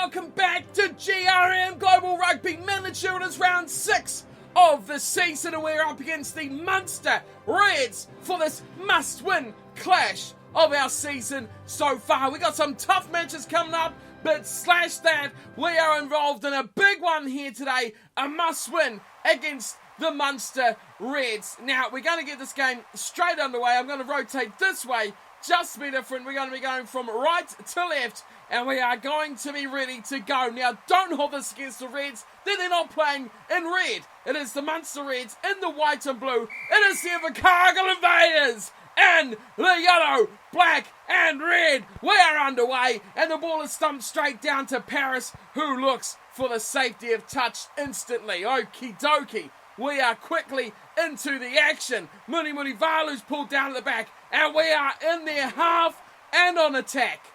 welcome back to GRM Global Rugby Manager. It is round 6 of the season and we're up against the Munster Reds for this must-win clash of our season so far. We got some tough matches coming up, but slash that, we are involved in a big one here today, a must-win against the Munster Reds. Now, we're going to get this game straight underway. I'm going to rotate this way, just to be different. We're going to be going from right to left, and we are going to be ready to go. Now, don't hold this against the Reds. They're not playing in red. It is the Munster Reds in the white and blue. It is the Invercargill Invaders in the yellow, black and red. We are underway, and the ball is stumped straight down to Paris, who looks for the safety of touch instantly. Okie dokie. We are quickly into the action. Muni Valu's pulled down at the back, and we are in their half and on attack.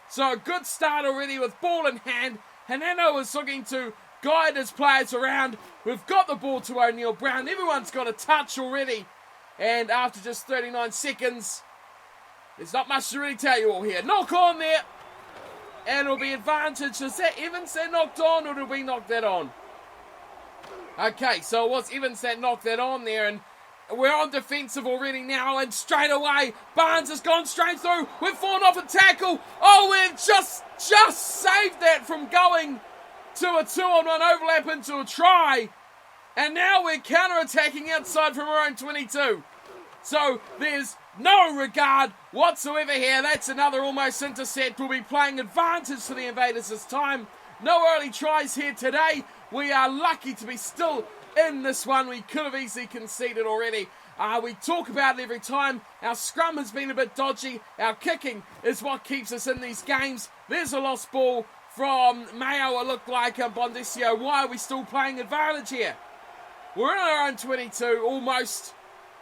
So a good start already with ball in hand. Hanano is looking to guide his players around. We've got the ball to O'Neill Brown. Everyone's got a touch already. And after just 39 seconds, there's not much to really tell you all here. Knock on there. And it'll be advantage. Is that Evans that knocked on, or did we knock that on? Okay, so it was Evans that knocked that on there, and we're on defensive already now, and straight away, Barnes has gone straight through. We've fallen off a tackle. Oh, we've just saved that from going to a 2-on-1 overlap into a try. And now we're counter-attacking outside from our own 22. So there's no regard whatsoever here. That's another almost intercept. We'll be playing advantage for the Invaders this time. No early tries here today. We are lucky to be still in this one. We could have easily conceded already. We talk about it every time. Our scrum has been a bit dodgy. Our kicking is what keeps us in these games. There's a lost ball from Mayo, it looked like, Bondisio. Why are we still playing advantage here? We're in our own 22, almost.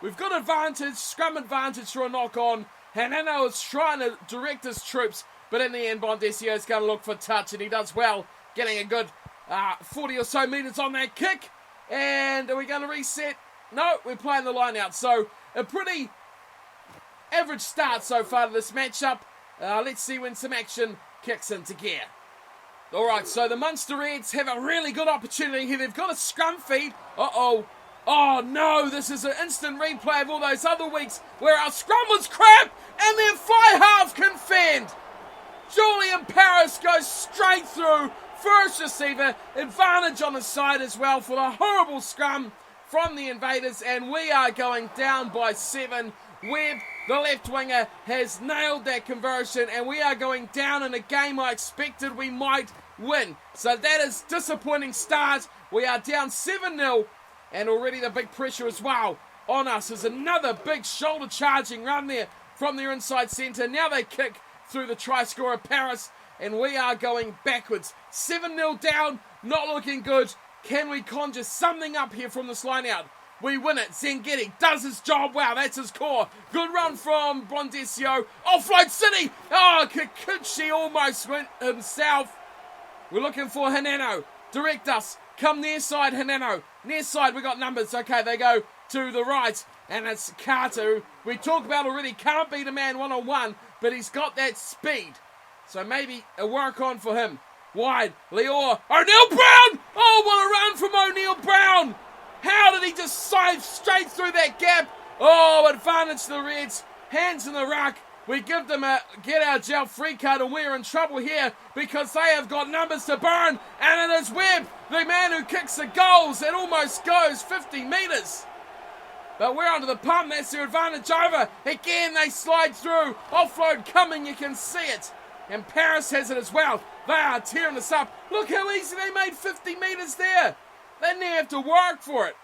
We've got advantage, scrum advantage for a knock-on. Hanano is trying to direct his troops, but in the end, Bondisio is going to look for touch, and he does well, getting a good 40 or so metres on that kick. And are we going to reset? No, we're playing the line out. So a pretty average start so far to this matchup. Let's see when some action kicks into gear. Alright, so the Munster Reds have a really good opportunity here. They've got a scrum feed. Uh-oh. Oh no, this is an instant replay of all those other weeks where our scrum was crap and their fly half can fend. Julian Paris goes straight through. First receiver, advantage on the side as well for the horrible scrum from the Invaders, and we are going down by 7. Webb, the left winger, has nailed that conversion, and we are going down in a game I expected we might win. So that is a disappointing start. We are down 7-0, and already the big pressure as well on us. There's another big shoulder charging run there from their inside centre. Now they kick through the try scorer Paris, and we are going backwards. 7-0 down, not looking good. Can we conjure something up here from this line out? We win it. Zengeti does his job. Wow, that's his core. Good run from Brondesio. Offload City. Oh, Kikuchi almost went himself. We're looking for Hanano. Direct us. Come near side, Hanano. Near side, we got numbers. Okay, they go to the right. And it's Carter, who we talked about already. Can't beat a man one-on-one, but he's got that speed. So maybe a work on for him. Wide, Leor, O'Neill Brown! Oh, what a run from O'Neill Brown! How did he just save straight through that gap? Oh, advantage to the Reds. Hands in the ruck. We give them a get-out-jail free card, and we're in trouble here because they have got numbers to burn. And it is Webb, the man who kicks the goals. It almost goes 50 metres. But we're under the pump. That's their advantage over. Again, they slide through. Offload coming. You can see it. And Paris has it as well. They are tearing us up. Look how easy they made 50 metres there. They didn't have to work for it.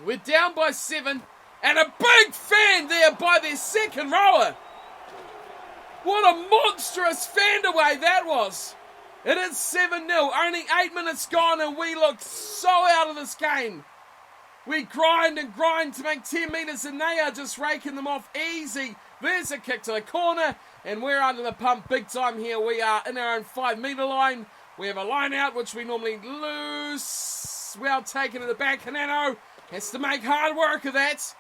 We're down by 7. And a big fan there by their second rower. What a monstrous fan away that was. It is 7-0. Only 8 minutes gone and we look so out of this game. We grind and grind to make 10 metres and they are just raking them off easy. There's a kick to the corner and we're under the pump big time here. We are in our own 5 metre line. We have a line out which we normally lose. Well taken to the back. Hanano has to make hard work of that.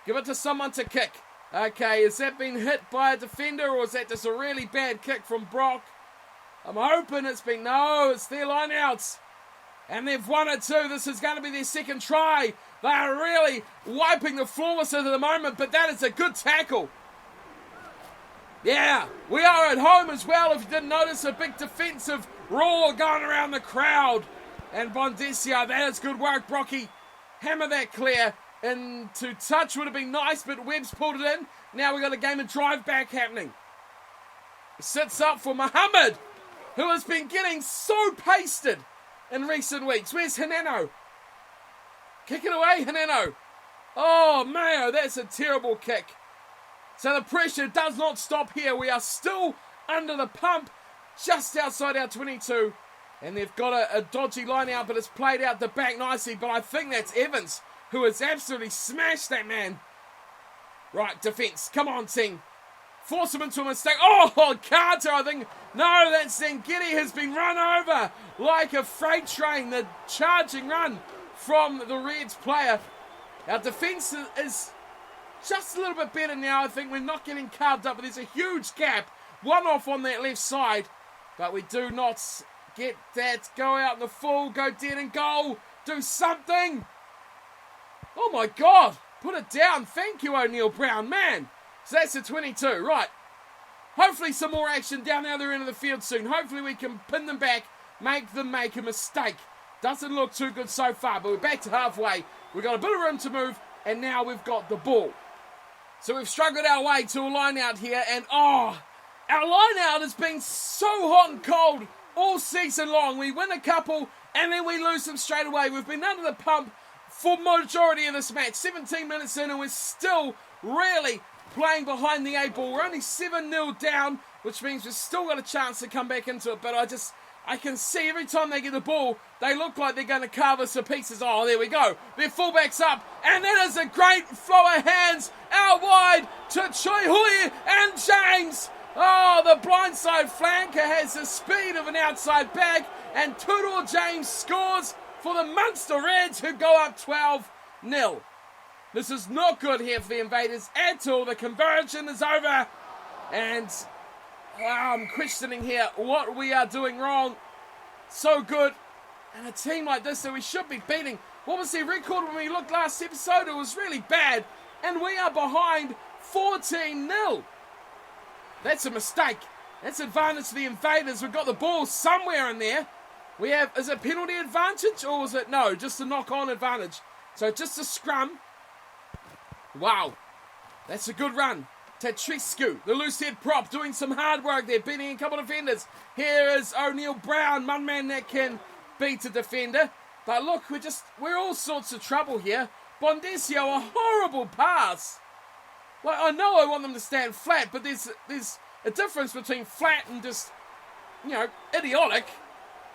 Give it to someone to kick. Okay, has that been hit by a defender or is that just a really bad kick from Brock? I'm hoping it's been... No, it's their line-outs. And they've won it too. This is going to be their second try. They are really wiping the floor with it at the moment, but that is a good tackle. Yeah, we are at home as well. If you didn't notice, a big defensive roar going around the crowd. And Bondesio, that is good work, Brocky. Hammer that clear. Into touch would have been nice, but Webb's pulled it in. Now we've got a game of drive back happening. Sits up for Muhammad, who has been getting so pasted in recent weeks. Where's Hineno? Kick it away, Hineno. Oh, Mayo, that's a terrible kick. So the pressure does not stop here. We are still under the pump, just outside our 22. And they've got a dodgy line out, but it's played out the back nicely. But I think that's Evans, who has absolutely smashed that man. Right, defence. Come on, team. Force him into a mistake. Oh, Carter, I think. No, that Zangiri has been run over like a freight train. The charging run from the Reds player. Our defence is just a little bit better now. I think we're not getting carved up, but there's a huge gap. One off on that left side. But we do not get that. Go out in the full. Go dead and goal. Do something. Oh, my God. Put it down. Thank you, O'Neill Brown. Man. So that's the 22. Right. Hopefully some more action down the other end of the field soon. Hopefully we can pin them back. Make them make a mistake. Doesn't look too good so far, but we're back to halfway. We've got a bit of room to move, and now we've got the ball. So we've struggled our way to a line out here, and our line out has been so hot and cold all season long. We win a couple, and then we lose them straight away. We've been under the pump for majority of this match. 17 minutes in, and we're still really playing behind the 8 ball. We're only 7-0 down, which means we've still got a chance to come back into it, but I can see every time they get the ball, they look like they're going to carve us to pieces. Oh, there we go. Their fullback's up. And that is a great flow of hands out wide to Choihui and James. Oh, the blindside flanker has the speed of an outside back. And Tudor James scores for the Munster Reds, who go up 12-0. This is not good here for the Invaders at all. The conversion is over. And I'm questioning here what we are doing wrong. So good. And a team like this that we should be beating. What was their record when we looked last episode? It was really bad. And we are behind 14-0. That's a mistake. That's advantage to the Invaders. We've got the ball somewhere in there. We have, is it penalty advantage or is it, no, just a knock-on advantage. So just a scrum. Wow. That's a good run. Tetriscu, the loose head prop, doing some hard work there, beating a couple of defenders. Here is O'Neill Brown, one man that can beat a defender. But look, we're all sorts of trouble here. Bondesio, a horrible pass. Like, I know I want them to stand flat, but there's a difference between flat and just, idiotic.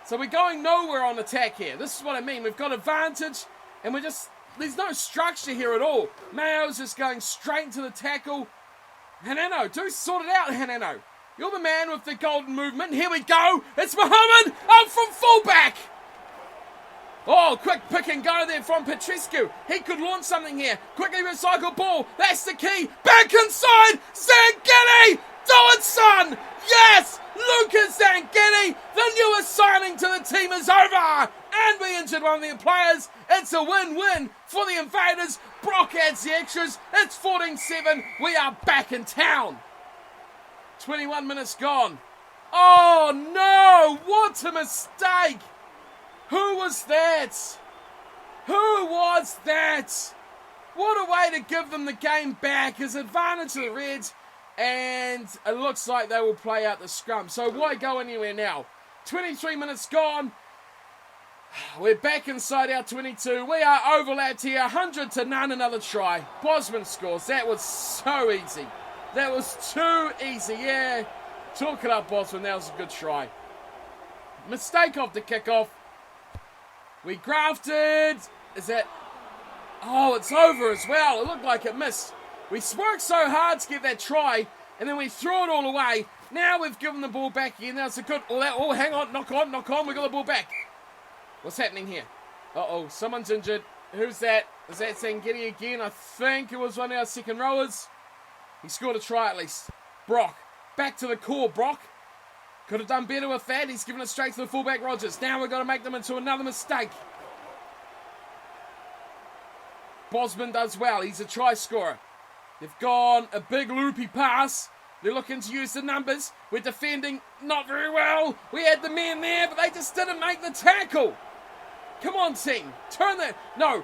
So we're going nowhere on attack here. This is what I mean. We've got advantage, and there's no structure here at all. Mayo's just going straight into the tackle. Hineno, do sort it out, Hineno. You're the man with the golden movement. Here we go. It's Muhammad up from fullback. Oh, quick pick and go there from Petrescu. He could launch something here. Quickly recycle ball. That's the key. Back inside. Zangini. Do it, son. Yes. Lucas Zangini, the newest signing to the team, is over. And we injured one of their players. It's a win-win for the Invaders. Brock adds the extras. It's 14-7. We are back in town. 21 minutes gone. Oh, no. What a mistake. Who was that? Who was that? What a way to give them the game back. His advantage to the Reds. And it looks like they will play out the scrum. So why go anywhere now? 23 minutes gone. We're back inside our 22. We are overlapped here. 100-0, another try. Bosman scores. That was so easy. That was too easy. Yeah. Talk it up, Bosman. That was a good try. Mistake off the kickoff. We grafted. Is that... Oh, it's over as well. It looked like it missed. We worked so hard to get that try, and then we threw it all away. Now we've given the ball back again. That's a good... Oh, hang on. Knock on. We got the ball back. What's happening here? Uh-oh, someone's injured. Who's that? Is that Zangini again? I think it was one of our second rowers. He scored a try at least. Brock. Back to the core, Brock. Could have done better with that. He's given it straight to the fullback, Rogers. Now we've got to make them into another mistake. Bosman does well. He's a try scorer. They've gone a big loopy pass. They're looking to use the numbers. We're defending not very well. We had the men there, but they just didn't make the tackle. Come on, team. Turn that. No.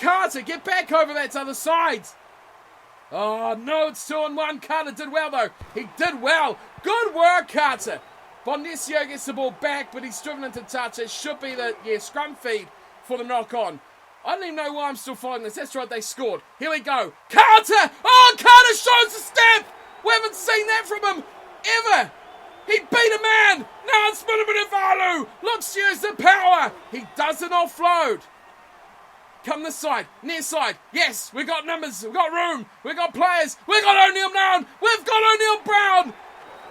Carter, get back over that other side. Oh, no, it's 2-on-1. Carter did well, though. He did well. Good work, Carter. Bondesio gets the ball back, but he's driven into touch. It should be the scrum feed for the knock-on. I don't even know why I'm still following this. That's right, they scored. Here we go. Carter! Oh, Carter shows the step! We haven't seen that from him ever! He beat a man! Now it's Minimunevalu! Looks to use the power! He doesn't offload. Come this side, near side. Yes, we've got numbers, we've got room, we've got players, we've got O'Neill Brown! We've got O'Neill Brown!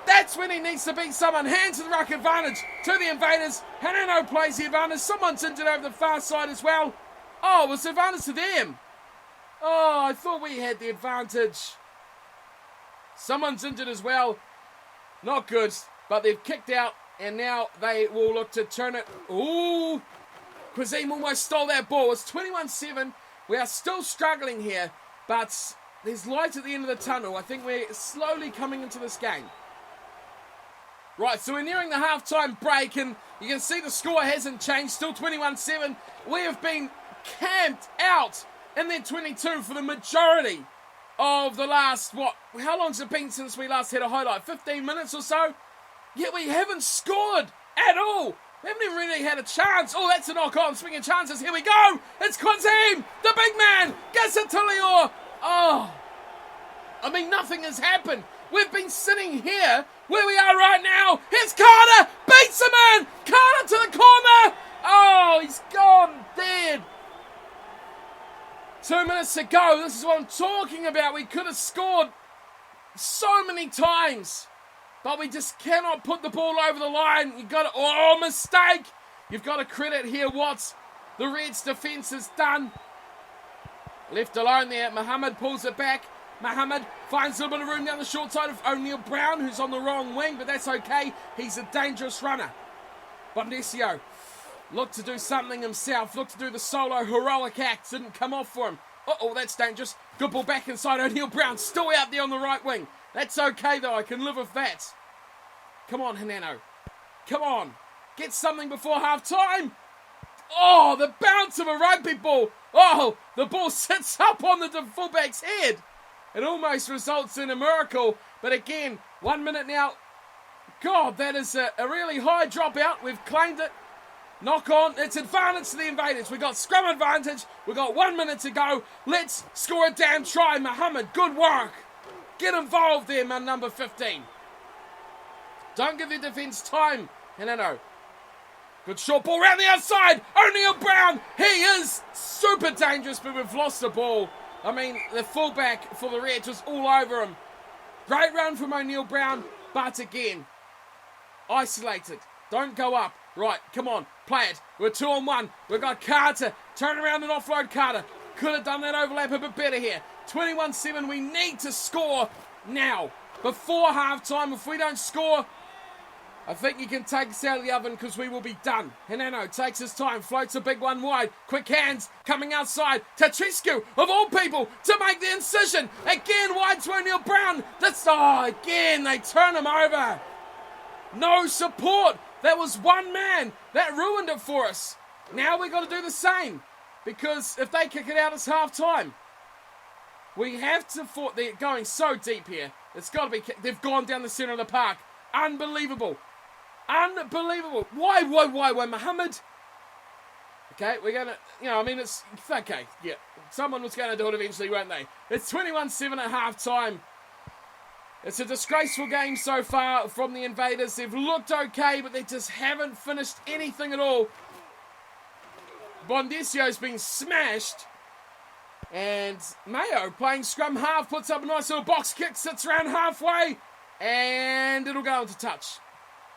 That's when he needs to beat someone. Hand to the ruck advantage to the invaders. Hanano plays the advantage. Someone's injured over the far side as well. Oh, it was the advantage to them. Oh, I thought we had the advantage. Someone's injured as well. Not good, but they've kicked out, and now they will look to turn it. Ooh, Quazim almost stole that ball. It's 21-7. We are still struggling here, but there's light at the end of the tunnel. I think we're slowly coming into this game. Right, so we're nearing the halftime break, and you can see the score hasn't changed. Still 21-7. We have been camped out in their 22 for the majority of the last, how long's it been since we last had a highlight? 15 minutes or so? Yet we haven't scored at all. We haven't even really had a chance. Oh, that's a knock-on. Swinging chances. Here we go. It's Quazim, the big man. Gets it to Lior. Oh, I mean, nothing has happened. We've been sitting here where we are right now. Here's Carter. Beats a man. Carter to the corner. Oh, he's gone dead. 2 minutes to go. This is what I'm talking about. We could have scored so many times, but we just cannot put the ball over the line. You got to, oh, mistake. You've got to credit here what the Reds defence has done. Left alone there. Mohammed pulls it back. Mohammed finds a little bit of room down the short side of O'Neill Brown, who's on the wrong wing, but that's okay. He's a dangerous runner. Bondesio looked to do something himself, looked to do the solo heroic act, didn't come off for him. Uh-oh, that's dangerous. Good ball back inside O'Neill Brown, still out there on the right wing. That's okay though, I can live with that. Come on, Hanano. Come on. Get something before half-time. Oh, the bounce of a rugby ball. Oh, the ball sits up on the fullback's head. It almost results in a miracle, but again, 1 minute now. God, that is a really high dropout. We've claimed it. Knock on. It's advantage to the invaders. We've got scrum advantage. We've got 1 minute to go. Let's score a damn try. Mohammed, good work. Get involved there, man, number 15. Don't give the defence time. No. Good short ball around the outside. O'Neill Brown. He is super dangerous, but we've lost the ball. I mean, the fullback for the Reds was all over him. Great run from O'Neill Brown, but again, isolated. Don't go up. Right, come on, play it. We're 2-on-1. We've got Carter. Turn around and offload Carter. Could have done that overlap a bit better here. 21-7. We need to score now. Before halftime, if we don't score, I think you can take us out of the oven because we will be done. Hanano takes his time, floats a big one wide. Quick hands coming outside. Tatriscu, of all people, to make the incision. Again, wide to O'Neill Brown. Again, they turn him over. No support. That was one man. That ruined it for us. Now we got to do the same. Because if they kick it out, it's half-time. We have to they're going so deep here. It's got to be kicked. They've gone down the centre of the park. Unbelievable. Unbelievable. Why, Mohammed? Okay, we're going to, it's okay. Yeah, someone was going to do it eventually, weren't they? It's 21-7 at half-time. It's a disgraceful game so far from the invaders. They've looked okay, but they just haven't finished anything at all. Bondesio's been smashed. And Mayo, playing scrum half, puts up a nice little box kick, sits around halfway, and it'll go into touch.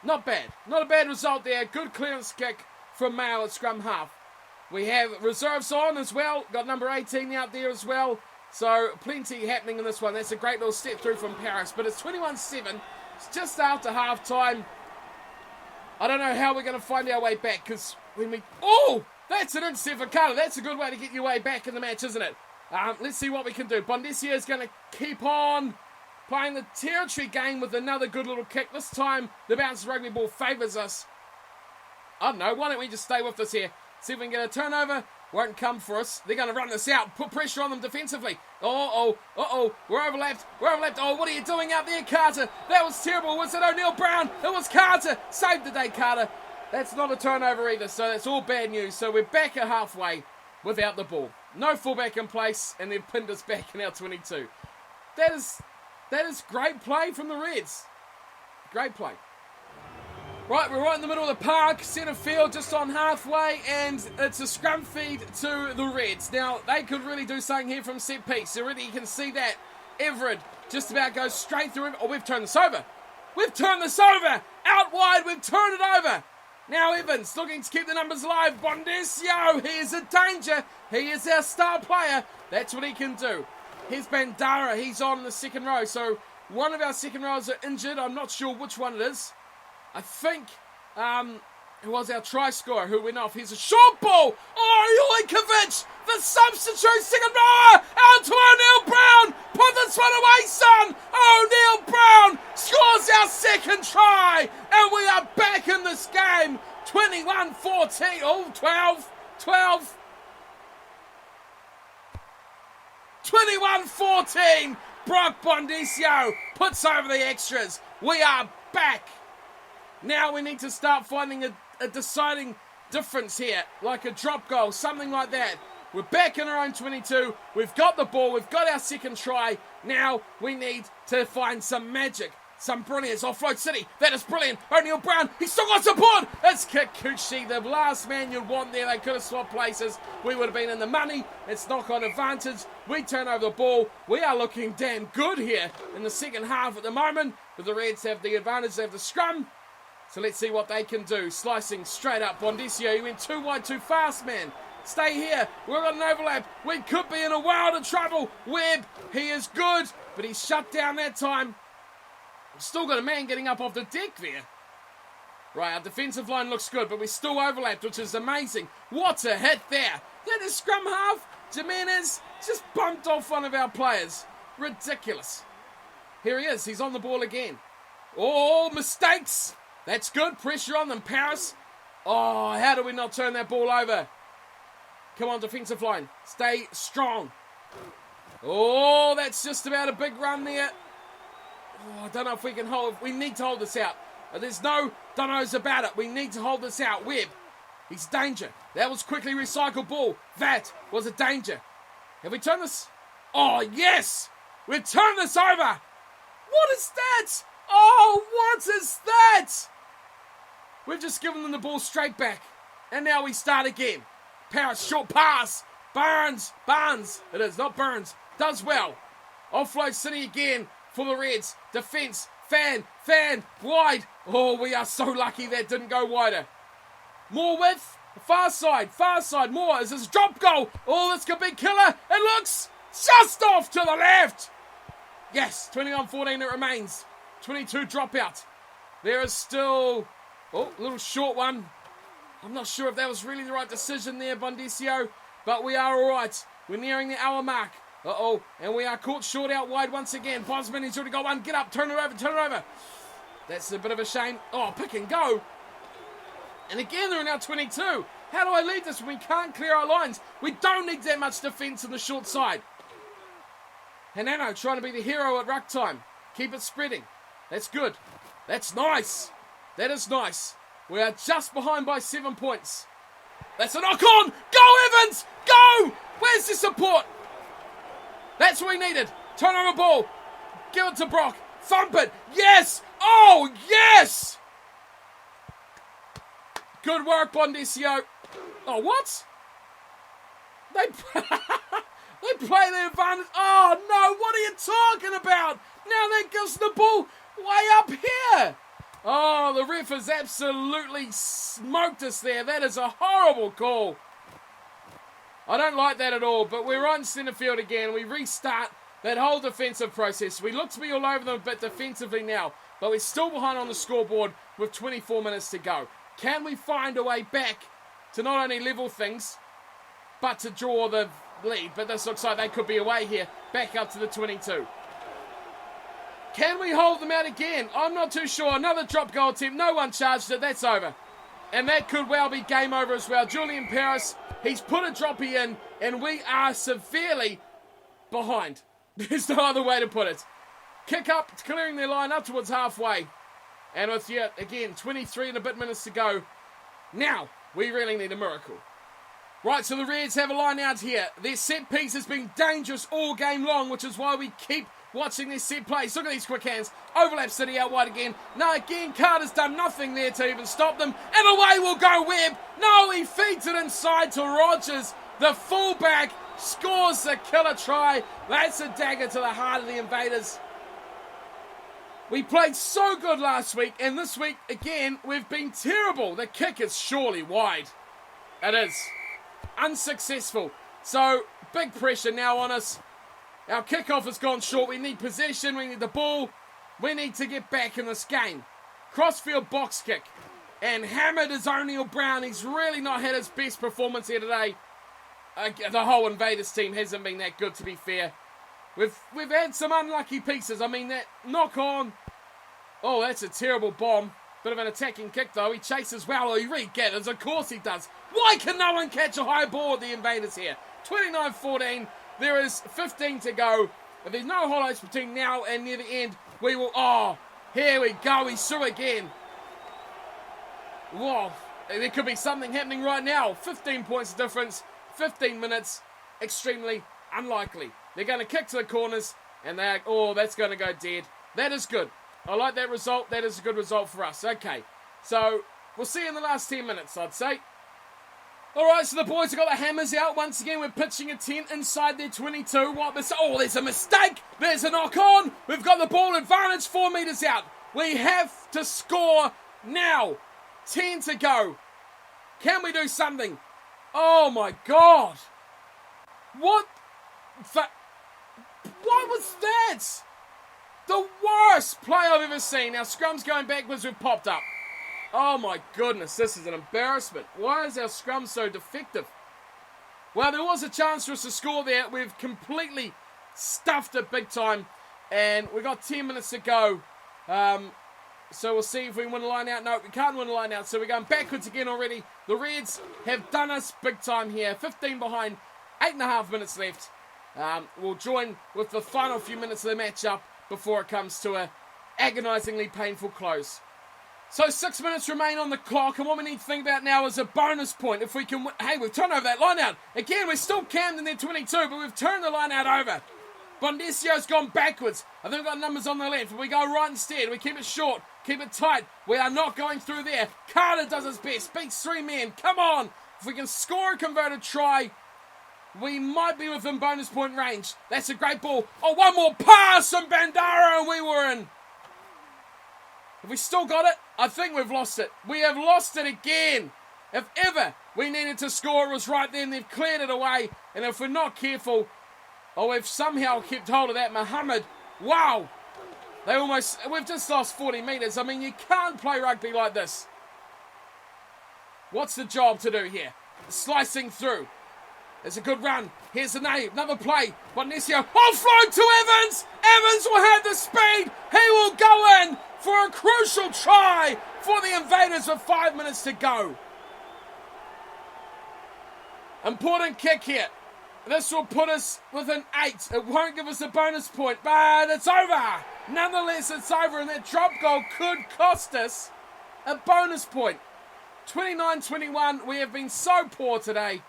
Not bad. Not a bad result there. Good clearance kick from Mayo at scrum half. We have reserves on as well. Got number 18 out there as well. So plenty happening in this one. That's a great little step through from Paris. But it's 21-7. It's just after half time. I don't know how we're going to find our way back, because when we... Oh! That's an intercept for Carter. That's a good way to get your way back in the match, isn't it? Let's see what we can do. Bondesio is going to keep on playing the territory game with another good little kick. This time, the bounce rugby ball favours us. I don't know. Why don't we just stay with this here? See if we can get a turnover. Won't come for us. They're going to run this out. Put pressure on them defensively. Uh-oh. We're overlapped. Oh, what are you doing out there, Carter? That was terrible. Was it O'Neill Brown? It was Carter. Saved the day, Carter. That's not a turnover either, so that's all bad news. So we're back at halfway without the ball. No fullback in place, and they've pinned us back in our 22. That is great play from the Reds. Great play. Right, we're right in the middle of the park, centre field, just on halfway, and it's a scrum feed to the Reds. Now, they could really do something here from set piece. Already you can see that Everett just about goes straight through him. Oh, we've turned this over. Out wide, we've turned it over. Now Evans looking to keep the numbers alive. Bondesio, he is a danger. He is our star player. That's what he can do. Here's Bandara. He's on the second row. So one of our second rows are injured. I'm not sure which one it is. I think it was our try scorer who went off. Here's a short ball. Oh, Joikovic, the substitute second rower. Out to O'Neill Brown. Put this one away, son. O'Neill Brown scores our second try. And we are back in this game. 21-14. Oh, 12. 21-14. Brock Bondesio puts over the extras. We are back. Now we need to start finding a deciding difference here, like a drop goal, something like that. We're back in our own 22. We've got the ball. We've got our second try. Now we need to find some magic, some brilliance. Offload City. That is brilliant. O'Neill Brown. He's still got support. It's Kikuchi, the last man you'd want there. They could have swapped places. We would have been in the money. It's knock-on advantage. We turn over the ball. We are looking damn good here in the second half at the moment. But the Reds have the advantage. They have the scrum. So let's see what they can do. Slicing straight up. Bondesio, you went too wide, too fast, man. Stay here. We've got an overlap. We could be in a world of trouble. Webb, he is good, but he's shut down that time. Still got a man getting up off the deck there. Right, our defensive line looks good, but we still overlapped, which is amazing. What a hit there. That is scrum half. Jimenez just bumped off one of our players. Ridiculous. Here he is. He's on the ball again. Oh, mistakes. That's good. Pressure on them, Paris. Oh, how do we not turn that ball over? Come on, defensive line. Stay strong. Oh, that's just about a big run there. Oh, I don't know if we can hold. We need to hold this out. There's no dunnos about it. We need to hold this out. Webb, he's danger. That was quickly recycled ball. That was a danger. Have we turned this? Oh, yes. We've turned this over. What is that? Oh, what is that? We've just given them the ball straight back. And now we start again. Paris, short pass. Barnes. It is, not Burns. Does well. Offload City again for the Reds. Defense. Fan. Wide. Oh, we are so lucky that didn't go wider. More width. Far side. More. Is this a drop goal? Oh, this could be killer. It looks just off to the left. Yes, 21-14 it remains. 22 dropout. There is still... Oh, a little short one. I'm not sure if that was really the right decision there, Bondesio. But we are all right. We're nearing the hour mark. Uh-oh. And we are caught short out wide once again. Bosman, he's already got one. Get up. Turn it over. That's a bit of a shame. Oh, pick and go. And again, they're in our 22. How do I lead this when we can't clear our lines? We don't need that much defence on the short side. Hanano trying to be the hero at ruck time. Keep it spreading. That's good. That's nice. That is nice. We are just behind by 7 points. That's a knock on. Go, Evans. Go. Where's the support? That's what we needed. Turn over ball. Give it to Brock. Thump it. Yes. Oh, yes. Good work, Bondesio. Oh, what? They play the advantage. Oh, no. What are you talking about? Now that gives the ball way up here. Oh, the ref has absolutely smoked us there. That is a horrible call. I don't like that at all, but we're on centre field again. We restart that whole defensive process. We look to be all over them a bit defensively now, but we're still behind on the scoreboard with 24 minutes to go. Can we find a way back to not only level things, but to draw the lead? But this looks like they could be away here, back up to the 22. Can we hold them out again? I'm not too sure. Another drop goal attempt. No one charged it. That's over. And that could well be game over as well. Julian Paris, he's put a droppy in, and we are severely behind. There's no other way to put it. Kick up, clearing their line up towards halfway. And with, yet again, 23 and a bit minutes to go. Now, we really need a miracle. Right, so the Reds have a line out here. Their set piece has been dangerous all game long, which is why we keep watching this set plays. Look at these quick hands. Overlap City out wide again. Now again, Carter's done nothing there to even stop them. And away will go Webb. No, he feeds it inside to Rogers. The fullback scores the killer try. That's a dagger to the heart of the Invaders. We played so good last week, and this week, again, we've been terrible. The kick is surely wide. It is. Unsuccessful. So, big pressure now on us. Our kickoff has gone short. We need possession. We need the ball. We need to get back in this game. Crossfield box kick. And hammered is O'Neill Brown. He's really not had his best performance here today. The whole Invaders team hasn't been that good, to be fair. We've had some unlucky pieces. I mean, that knock on. Oh, that's a terrible bomb. Bit of an attacking kick, though. He chases well. He re-gathers. Of course he does. Why can no one catch a high ball with the Invaders here? 29-14. There is 15 to go. If there's no highlights between now and near the end, we will... Oh, here we go. He's through again. Whoa. There could be something happening right now. 15 points of difference. 15 minutes. Extremely unlikely. They're going to kick to the corners, and they're... Oh, that's going to go dead. That is good. I like that result. That is a good result for us. Okay. So, we'll see you in the last 10 minutes, I'd say. Alright, so the boys have got the hammers out. Once again, we're pitching a 10 inside their 22. Oh, there's a mistake. There's a knock on. We've got the ball advantage 4 metres out. We have to score now. 10 to go. Can we do something? Oh, my God. What was that? The worst play I've ever seen. Our scrum's going backwards. We've popped up. Oh my goodness, this is an embarrassment. Why is our scrum so defective? Well, there was a chance for us to score there. We've completely stuffed it big time. And we've got 10 minutes to go. So we'll see if we win a line out. No, we can't win a line out. So we're going backwards again already. The Reds have done us big time here. 15 behind, 8.5 minutes left. We'll join with the final few minutes of the match-up before it comes to a agonisingly painful close. So 6 minutes remain on the clock, and what we need to think about now is a bonus point. If we can win... Hey, we've turned over that line out. Again, we're still cammed in their 22, but we've turned the line out over. Bondesio's gone backwards. I think we've got numbers on the left. We go right instead. We keep it short. Keep it tight. We are not going through there. Carter does his best. Beats 3 men. Come on. If we can score a converted try, we might be within bonus point range. That's a great ball. Oh, one more pass from Bandara, and we were in. Have we still got it? I think we've lost it. We have lost it again. If ever we needed to score, it was right then. They've cleared it away. And if we're not careful, we've somehow kept hold of that. Mohammed, wow. We've just lost 40 metres. I mean, you can't play rugby like this. What's the job to do here? Slicing through. It's a good run. Here's the name. Another play. Bonesio. Offload to Evans. Evans will have the speed. He will go in for a crucial try for the Invaders with 5 minutes to go. Important kick here. This will put us with an 8. It won't give us a bonus point, but it's over. Nonetheless, it's over, and that drop goal could cost us a bonus point. 29-21. We have been so poor today.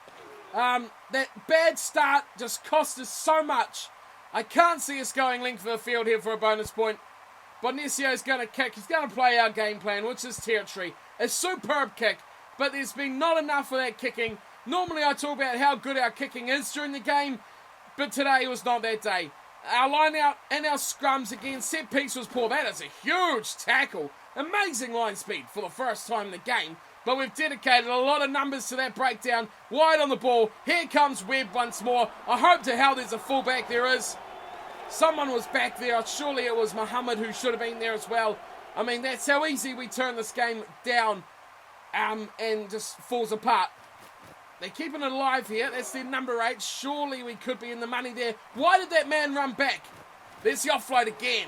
That bad start just cost us so much. I can't see us going length of the field here for a bonus point. Bonesio's going to kick. He's going to play our game plan, which is territory. A superb kick, but there's been not enough of that kicking. Normally I talk about how good our kicking is during the game, but today was not that day. Our line out and our scrums again. Set piece was poor. That is a huge tackle. Amazing line speed for the first time in the game. But we've dedicated a lot of numbers to that breakdown. Wide on the ball. Here comes Webb once more. I hope to hell there's a fullback. There is. Someone was back there. Surely it was Mohammed who should have been there as well. I mean, that's how easy we turn this game down. and just falls apart. They're keeping it alive here. That's their number 8. Surely we could be in the money there. Why did that man run back? There's the offload again.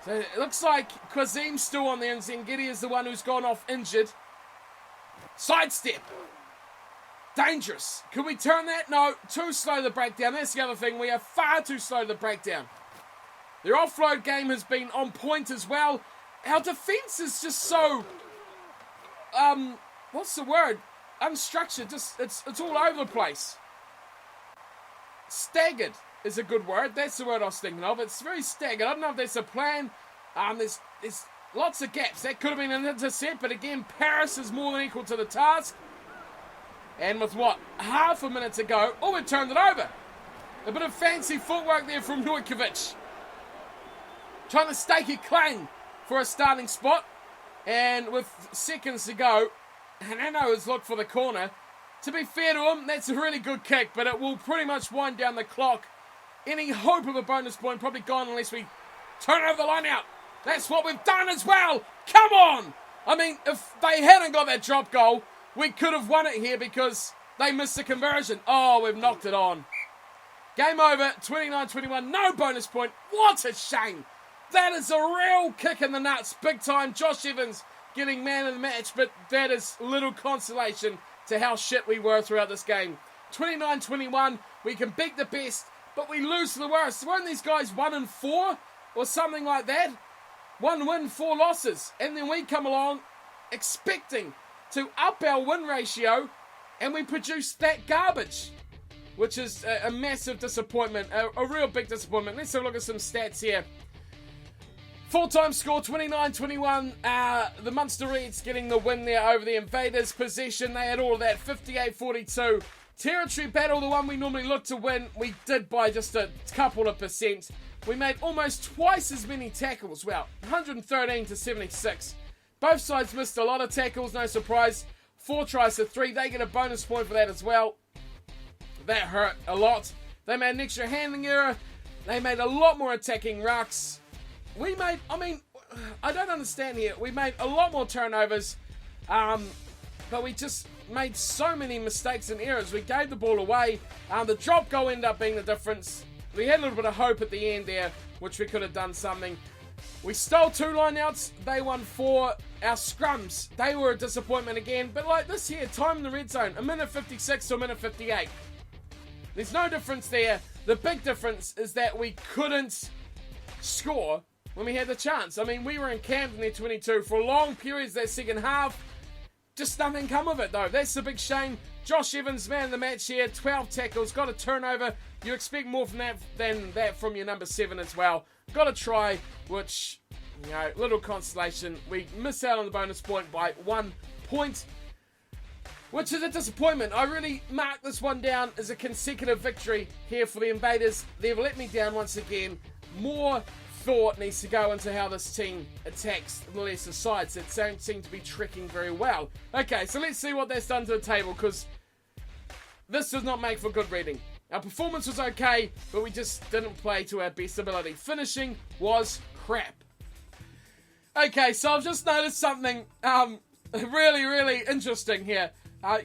So it looks like Quazim's still on there, and Zengidi is the one who's gone off injured. Sidestep. Dangerous. Can we turn that? No. Too slow to the breakdown. That's the other thing. We are far too slow to the breakdown. Their offload game has been on point as well. Our defence is just so... what's the word? Unstructured. Just it's all over the place. Staggered is a good word. That's the word I was thinking of. It's very staggered. I don't know if that's a plan. There's lots of gaps. That could have been an intercept, but again, Paris is more than equal to the task. And with what? Half a minute to go. Oh, we turned it over. A bit of fancy footwork there from Nurkovic. Trying to stake a claim for a starting spot. And with seconds to go, Hanano has looked for the corner. To be fair to him, that's a really good kick, but it will pretty much wind down the clock. Any hope of a bonus point probably gone unless we turn over the line out. That's what we've done as well. Come on! I mean, if they hadn't got that drop goal, we could have won it here because they missed the conversion. Oh, we've knocked it on. Game over, 29-21, no bonus point. What a shame. That is a real kick in the nuts, big time. Josh Evans getting man of the match, but that is little consolation to how shit we were throughout this game. 29-21, we can beat the best, but we lose to the worst. Weren't these guys 1-4 or something like that? 1 win, 4 losses. And then we come along expecting to up our win ratio, and we produce that garbage, which is a massive disappointment, a real big disappointment. Let's have a look at some stats here. Full-time score, 29-21. The Munster Reds getting the win there over the Invaders. Possession, they had all of that, 58-42. Territory battle, the one we normally look to win, we did by just a couple of percent. We made almost twice as many tackles. Well, 113-76. Both sides missed a lot of tackles, no surprise. 4 tries to 3. They get a bonus point for that as well. That hurt a lot. They made an extra handling error. They made a lot more attacking rucks. We made, I don't understand here. We made a lot more turnovers, but we just made so many mistakes and errors. We gave the ball away. The drop goal ended up being the difference. We had a little bit of hope at the end there, which we could have done something. We stole 2 lineouts. They won 4. Our scrums, they were a disappointment again. But like this here, time in the red zone, a minute 56 to a minute 58. There's no difference there. The big difference is that we couldn't score when we had the chance. I mean, we were encamped in their 22 for long periods that second half. Just nothing come of it, though. That's the big shame. Josh Evans, man of the match here. 12 tackles, got a turnover. You expect more from that than that from your number 7 as well. Got a try, which, you know, little consolation. We miss out on the bonus point by 1 point, which is a disappointment. I really mark this one down as a consecutive victory here for the Invaders. They've let me down once again. More thought needs to go into how this team attacks the lesser sides that don't seem to be tricking very well. Okay, so let's see what that's done to the table, because this does not make for good reading. Our performance was okay, but we just didn't play to our best ability. Finishing was crap. Okay, so I've just noticed something really, really interesting here. And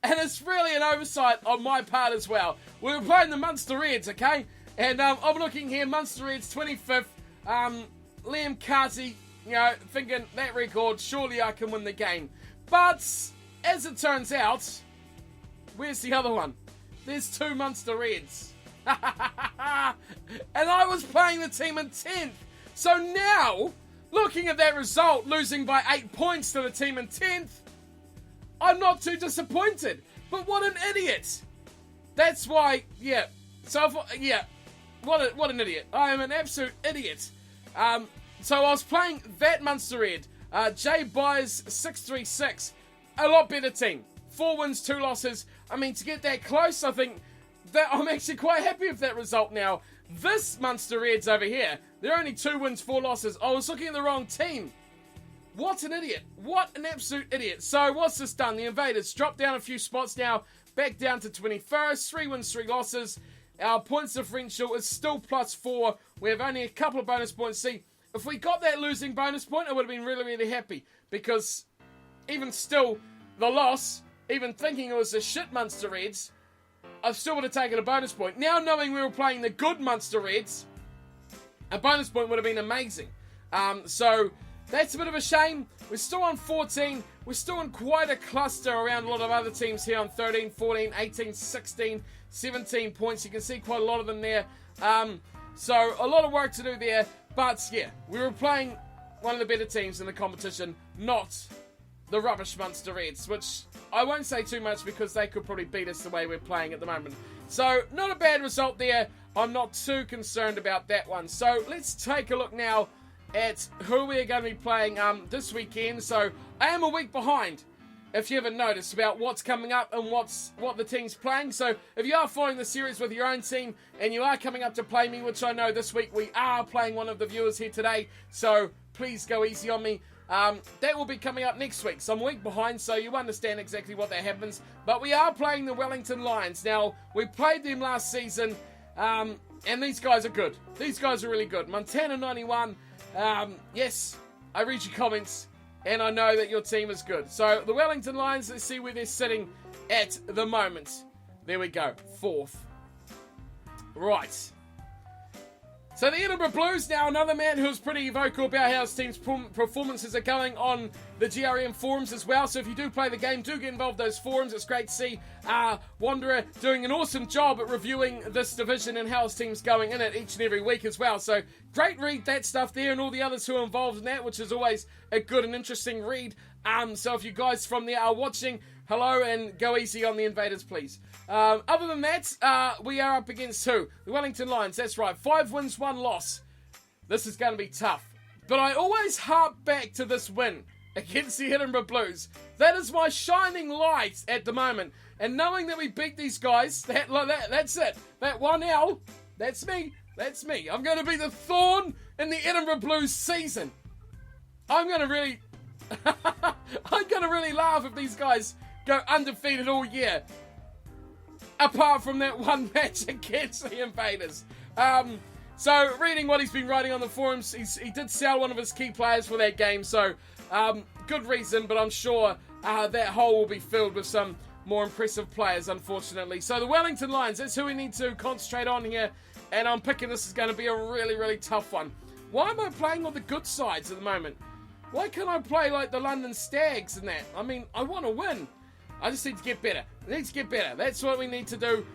it's really an oversight on my part as well. We were playing the Munster Reds, okay? And I'm looking here, Munster Reds 25th. Liam Carty, you know, thinking that record, surely I can win the game. But as it turns out, where's the other one? There's 2 Munster Reds. And I was playing the team in 10th. So now, looking at that result, losing by 8 points to the team in 10th, I'm not too disappointed. But what an idiot. That's why, yeah. So, yeah. What an idiot. I am an absolute idiot. So I was playing that Munster Red. Jay Byers 636. A lot better team. 4 wins, 2 losses. I mean, to get that close, I think that I'm actually quite happy with that result now. This Munster Reds over here, they're only 2 wins, 4 losses. I was looking at the wrong team. What an idiot. What an absolute idiot. So what's this done? The Invaders dropped down a few spots now. Back down to 21st. 3 wins, 3 losses. Our points differential is still +4. We have only a couple of bonus points. See, if we got that losing bonus point, I would have been really, really happy. Because even still, the loss, even thinking it was a shit Munster Reds, I still would have taken a bonus point. Now knowing we were playing the good Munster Reds, a bonus point would have been amazing. So that's a bit of a shame. We're still on 14. We're still in quite a cluster around a lot of other teams here on 13, 14, 18, 16, 17 points. You can see quite a lot of them there. So a lot of work to do there. But yeah, we were playing one of the better teams in the competition, not the rubbish Munster Reds, which I won't say too much because they could probably beat us the way we're playing at the moment. So not a bad result there. I'm not too concerned about that one. So let's take a look now at who we're going to be playing this weekend. So I am a week behind, if you haven't noticed, about what's coming up and what the team's playing. So if you are following the series with your own team and you are coming up to play me, which I know this week we are playing one of the viewers here today, so please go easy on me. That will be coming up next week. So I'm a week behind, so you understand exactly what that happens. But we are playing the Wellington Lions. Now, we played them last season, and these guys are good. These guys are really good. Montana 91, yes, I read your comments, and I know that your team is good. So the Wellington Lions, let's see where they're sitting at the moment. There we go, 4th. Right. So the Edinburgh Blues, now another man who's pretty vocal about how his team's performances are going on the GRM forums as well. So if you do play the game, do get involved in those forums. It's great to see Wanderer doing an awesome job at reviewing this division and how his team's going in it each and every week as well. So great read that stuff there, and all the others who are involved in that, which is always a good and interesting read. So if you guys from there are watching, hello, and go easy on the invaders, please. Other than that, we are up against who? The Wellington Lions, that's right. 5 wins, 1 loss. This is going to be tough. But I always harp back to this win against the Edinburgh Blues. That is my shining light at the moment. And knowing that we beat these guys, that's it. That 1L, that's me. That's me. I'm going to be the thorn in the Edinburgh Blues season. I'm going to really laugh if these guys go undefeated all year. Apart from that one match against the Invaders. So, reading what he's been writing on the forums, he did sell one of his key players for that game. So, good reason, but I'm sure that hole will be filled with some more impressive players, unfortunately. So, the Wellington Lions, that's who we need to concentrate on here. And I'm picking this is going to be a really, really tough one. Why am I playing all the good sides at the moment? Why can't I play like the London Stags and that? I mean, I want to win. I just need to get better. I need to get better. That's what we need to do.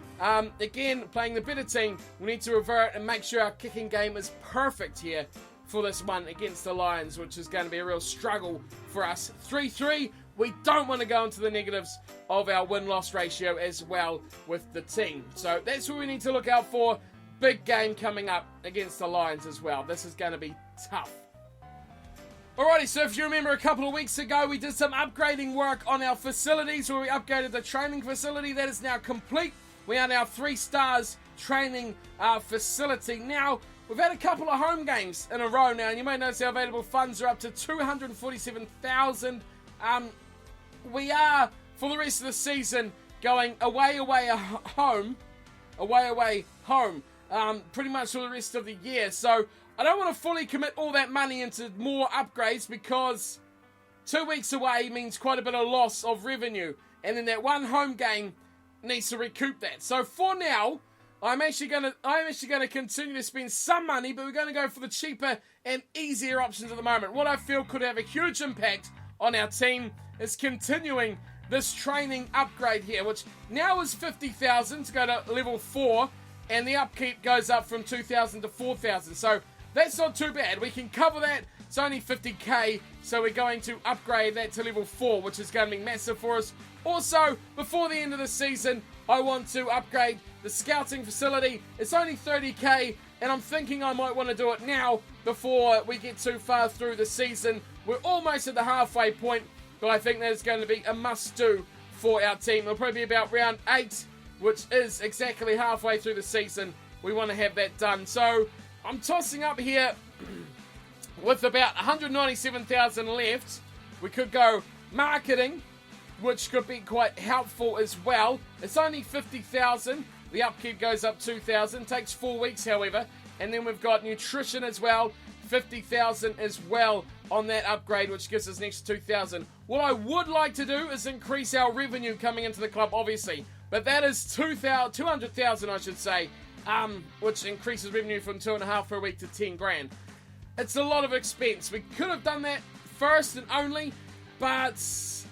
Again, playing the better team, we need to revert and make sure our kicking game is perfect here for this one against the Lions, which is going to be a real struggle for us. 3-3, we don't want to go into the negatives of our win-loss ratio as well with the team. So that's what we need to look out for. Big game coming up against the Lions as well. This is going to be tough. Alrighty, so if you remember a couple of weeks ago, we did some upgrading work on our facilities where we upgraded the training facility. That is now complete. We are now 3 stars training facility. Now, we've had a couple of home games in a row now, and you may notice our available funds are up to 247,000. We are, for the rest of the season, going away, home. Pretty much for the rest of the year. So, I don't want to fully commit all that money into more upgrades because 2 weeks away means quite a bit of loss of revenue. And then that one home game needs to recoup that. So for now, I'm actually going to continue to spend some money, but we're going to go for the cheaper and easier options at the moment. What I feel could have a huge impact on our team is continuing this training upgrade here, which now is 50,000 to go to level 4, and the upkeep goes up from 2,000 to 4,000. So that's not too bad. We can cover that. It's only 50k, so we're going to upgrade that to level 4, which is going to be massive for us. Also, before the end of the season, I want to upgrade the scouting facility. It's only 30k, and I'm thinking I might want to do it now before we get too far through the season. We're almost at the halfway point, but I think that is going to be a must-do for our team. It'll probably be about round 8, which is exactly halfway through the season. We want to have that done. So I'm tossing up here with about 197,000 left. We could go marketing, which could be quite helpful as well. It's only 50,000. The upkeep goes up 2,000. Takes 4 weeks, however. And then we've got nutrition as well. 50,000 as well on that upgrade, which gives us an extra 2,000. What I would like to do is increase our revenue coming into the club, obviously. But that is 200,000, I should say, which increases revenue from 2.5 per week to 10 grand. It's a lot of expense. We could have done that first and only, but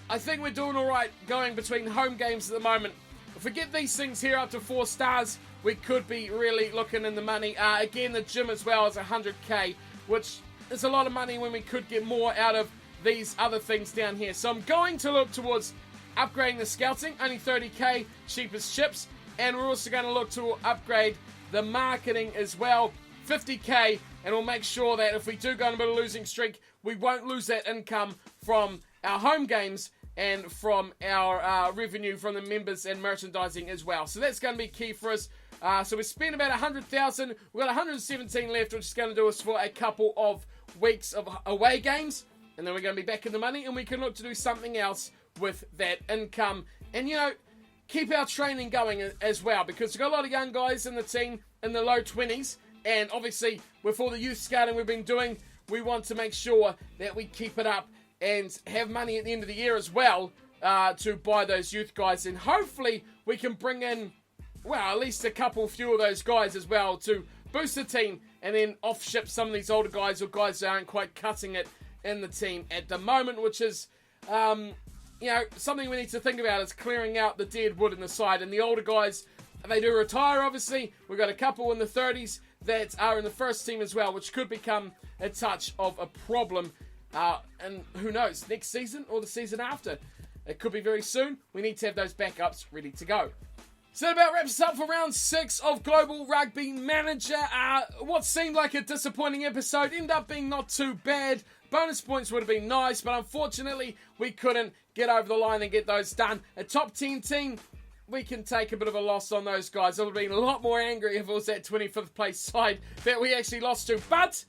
I think we're doing all right going between home games at the moment. If we get these things here up to 4 stars, we could be really looking in the money. Again, the gym as well is 100k, which is a lot of money when we could get more out of these other things down here. So I'm going to look towards upgrading the scouting, only 30k, cheapest chips, and we're also going to look to upgrade the marketing as well, 50k, and we'll make sure that if we do go on a bit of a losing streak, we won't lose that income from our home games and from our revenue from the members and merchandising as well. So that's going to be key for us. So we spent about 100,000. We've got 117 left, which is going to do us for a couple of weeks of away games. And then we're going to be back in the money, and we can look to do something else with that income. And, you know, keep our training going as well, because we've got a lot of young guys in the team in the low 20s. And obviously, with all the youth scouting we've been doing, we want to make sure that we keep it up and have money at the end of the year as well to buy those youth guys. And hopefully we can bring in, well, at least a few of those guys as well to boost the team, and then off-ship some of these older guys or guys that aren't quite cutting it in the team at the moment, which is, you know, something we need to think about is clearing out the dead wood in the side. And the older guys, they do retire, obviously. We've got a couple in the 30s that are in the first team as well, which could become a touch of a problem. And who knows, next season or the season after. It could be very soon. We need to have those backups ready to go. So that about wraps us up for round 6 of Global Rugby Manager. What seemed like a disappointing episode ended up being not too bad. Bonus points would have been nice, but unfortunately we couldn't get over the line and get those done. A top 10 team, we can take a bit of a loss on those guys. I would have been a lot more angry if it was that 25th place side that we actually lost to. But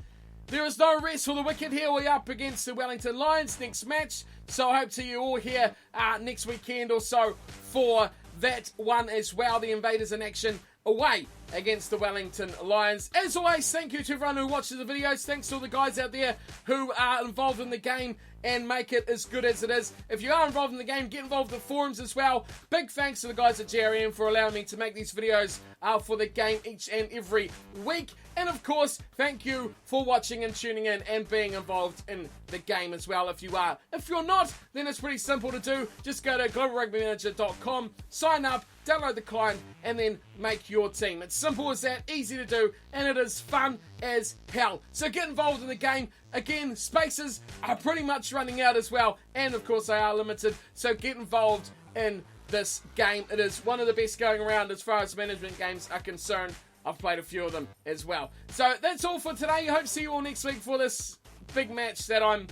there is no rest for the wicked here. We're up against the Wellington Lions next match. So I hope to see you all here next weekend or so for that one as well. The Invaders in action away against the Wellington Lions. As always, thank you to everyone who watches the videos. Thanks to all the guys out there who are involved in the game and make it as good as it is. If you are involved in the game, get involved in the forums as well. Big thanks to the guys at GRM for allowing me to make these videos for the game each and every week. And of course, thank you for watching and tuning in and being involved in the game as well if you are. If you're not, then it's pretty simple to do. Just go to globalrugbymanager.com, sign up, download the client, and then make your team. It's simple as that, easy to do, and it is fun as hell. So get involved in the game. Again, spaces are pretty much running out as well, and of course they are limited, so get involved in this game. It is one of the best going around as far as management games are concerned. I've played a few of them as well. So that's all for today. I hope to see you all next week for this big match that I'm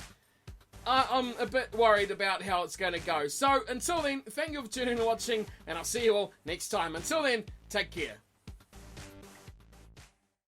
a bit worried about how it's going to go. So until then, thank you for tuning in and watching, and I'll see you all next time. Until then, take care.